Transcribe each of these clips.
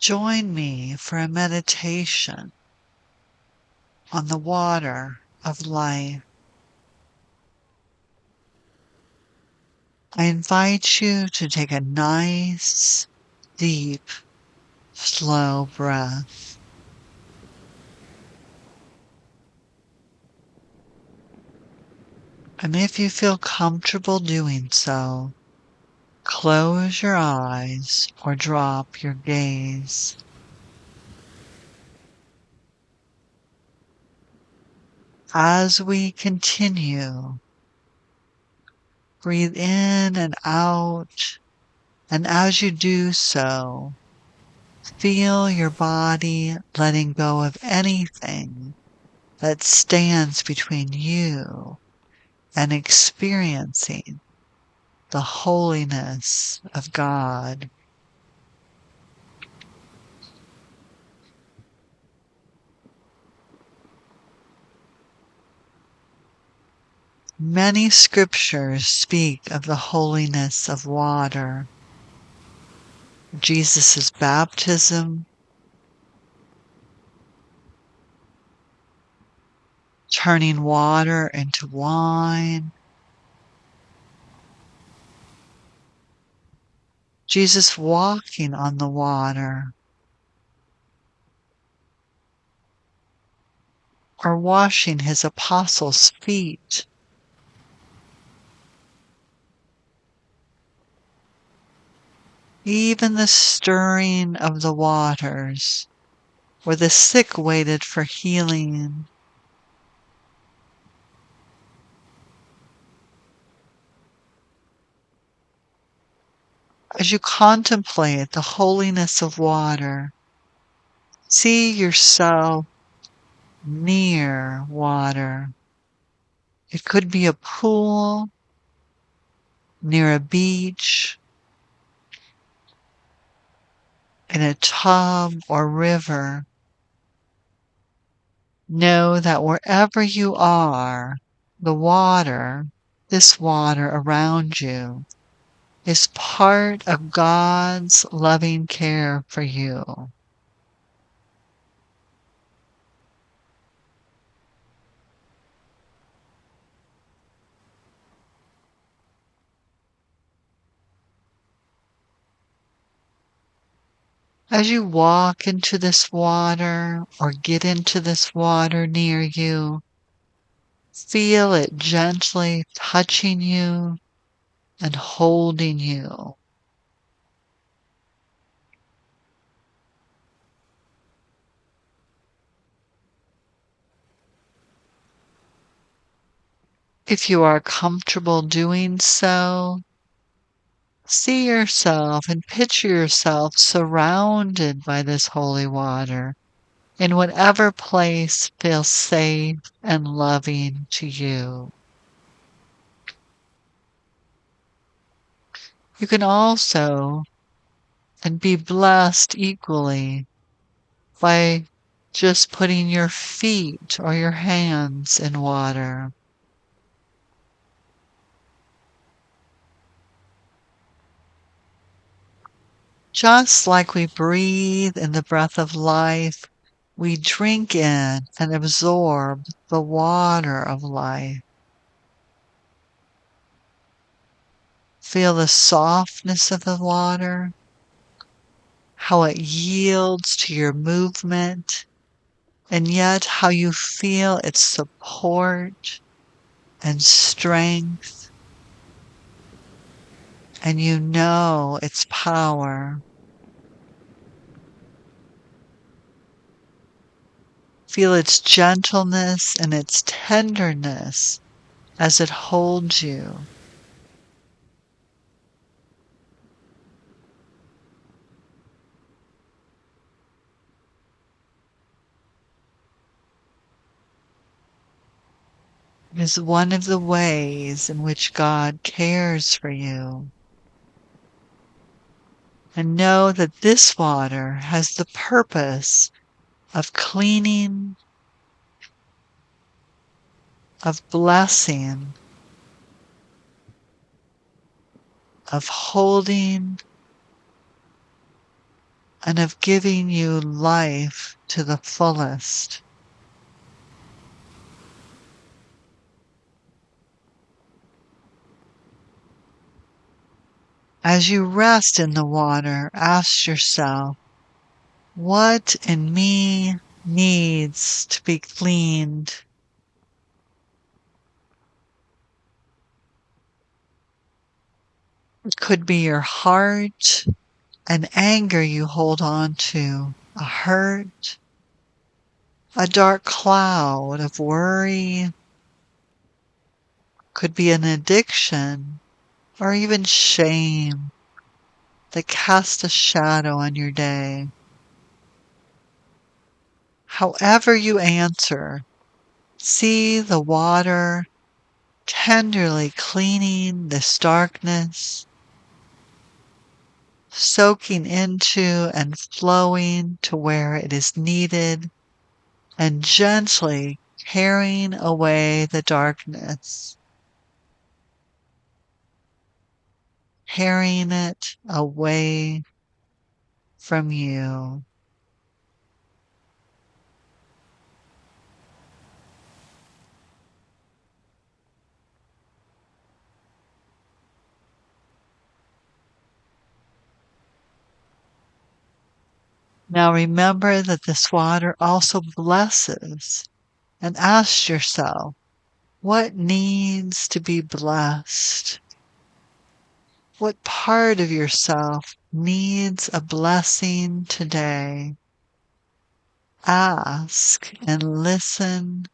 Join me for a meditation on the water of life. I invite you to take a nice, deep, slow breath. And if you feel comfortable doing so, close your eyes or drop your gaze. As we continue, breathe in and out, and as you do so, feel your body letting go of anything that stands between you and experiencing the holiness of God. Many scriptures speak of the holiness of water. Jesus' baptism, turning water into wine, Jesus walking on the water, or washing his apostles' feet. Even the stirring of the waters, where the sick waited for healing. As you contemplate the holiness of water, see yourself near water. It could be a pool, near a beach, in a tub or river. Know that wherever you are, the water, this water around you, is part of God's loving care for you. As you walk into this water or get into this water near you, feel it gently touching you and holding you. If you are comfortable doing so, see yourself and picture yourself surrounded by this holy water in whatever place feels safe and loving to you. You can also and be blessed equally by just putting your feet or your hands in water. Just like we breathe in the breath of life, we drink in and absorb the water of life. Feel the softness of the water, how it yields to your movement, and yet how you feel its support and strength, and you know its power. Feel its gentleness and its tenderness as it holds you. It is one of the ways in which God cares for you. And know that this water has the purpose of cleaning, of blessing, of holding, and of giving you life to the fullest. As you rest in the water, ask yourself, what in me needs to be cleaned? It could be your heart, an anger you hold on to, a hurt, a dark cloud of worry, could be an addiction, or even shame that casts a shadow on your day. However you answer, see the water tenderly cleaning this darkness, soaking into and flowing to where it is needed, and gently carrying away the darkness, carrying it away from you. Now remember that this water also blesses, and ask yourself, what needs to be blessed? What part of yourself needs a blessing today? Ask and listen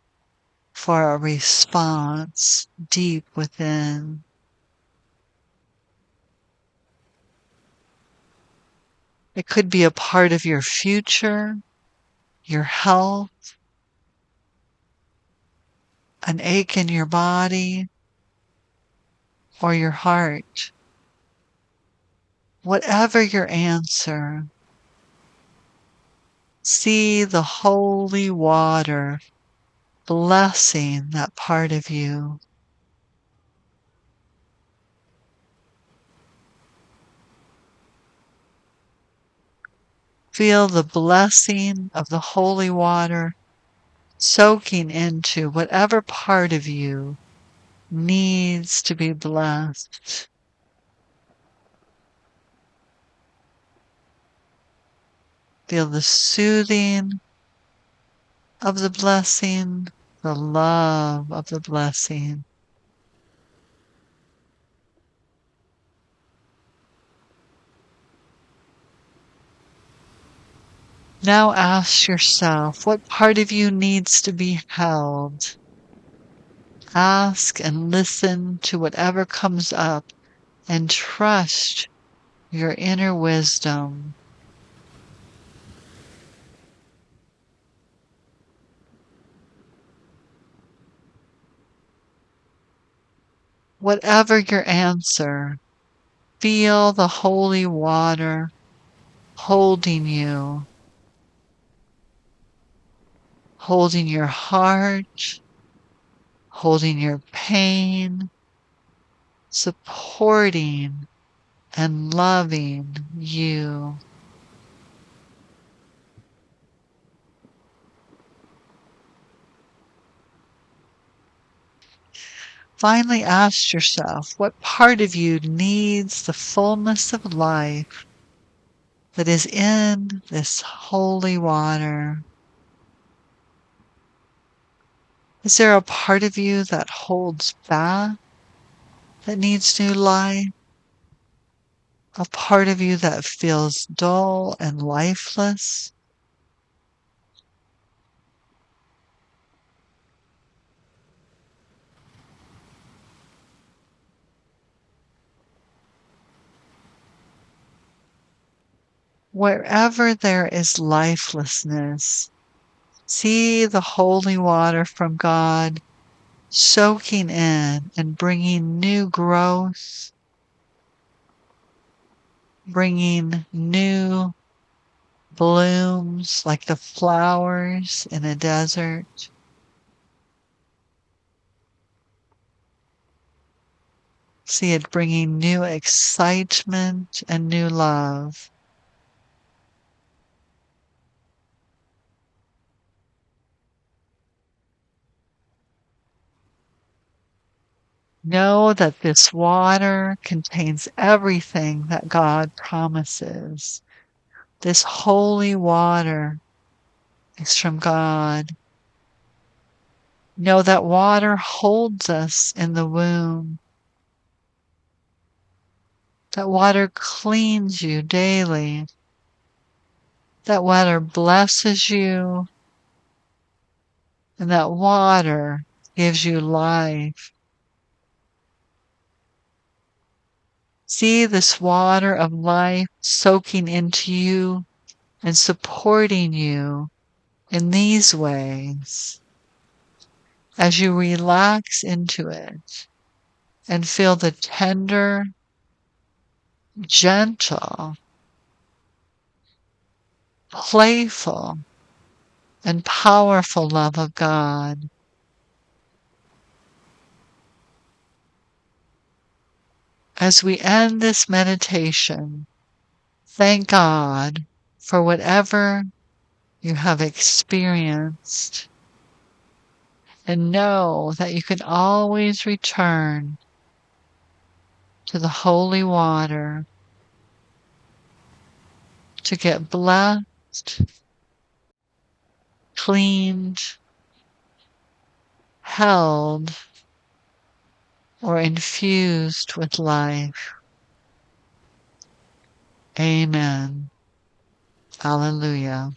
for a response deep within. It could be a part of your future, your health, an ache in your body, or your heart. Whatever your answer, see the holy water blessing that part of you. Feel the blessing of the holy water soaking into whatever part of you needs to be blessed. Feel the soothing of the blessing, the love of the blessing. Now ask yourself, what part of you needs to be held? Ask and listen to whatever comes up and trust your inner wisdom. Whatever your answer, feel the holy water holding you, holding your heart, holding your pain, supporting and loving you. Finally, ask yourself what part of you needs the fullness of life that is in this holy water. Is there a part of you that holds back, that needs new life? A part of you that feels dull and lifeless? Wherever there is lifelessness, see the holy water from God soaking in and bringing new growth, bringing new blooms like the flowers in a desert. See it bringing new excitement and new love. Know that this water contains everything that God promises. This holy water is from God. Know that water holds us in the womb. That water cleans you daily. That water blesses you. And that water gives you life. See this water of life soaking into you and supporting you in these ways as you relax into it and feel the tender, gentle, playful, and powerful love of God. As we end this meditation, thank God for whatever you have experienced and know that you can always return to the holy water to get blessed, cleaned, held, or infused with life. Amen. Alleluia.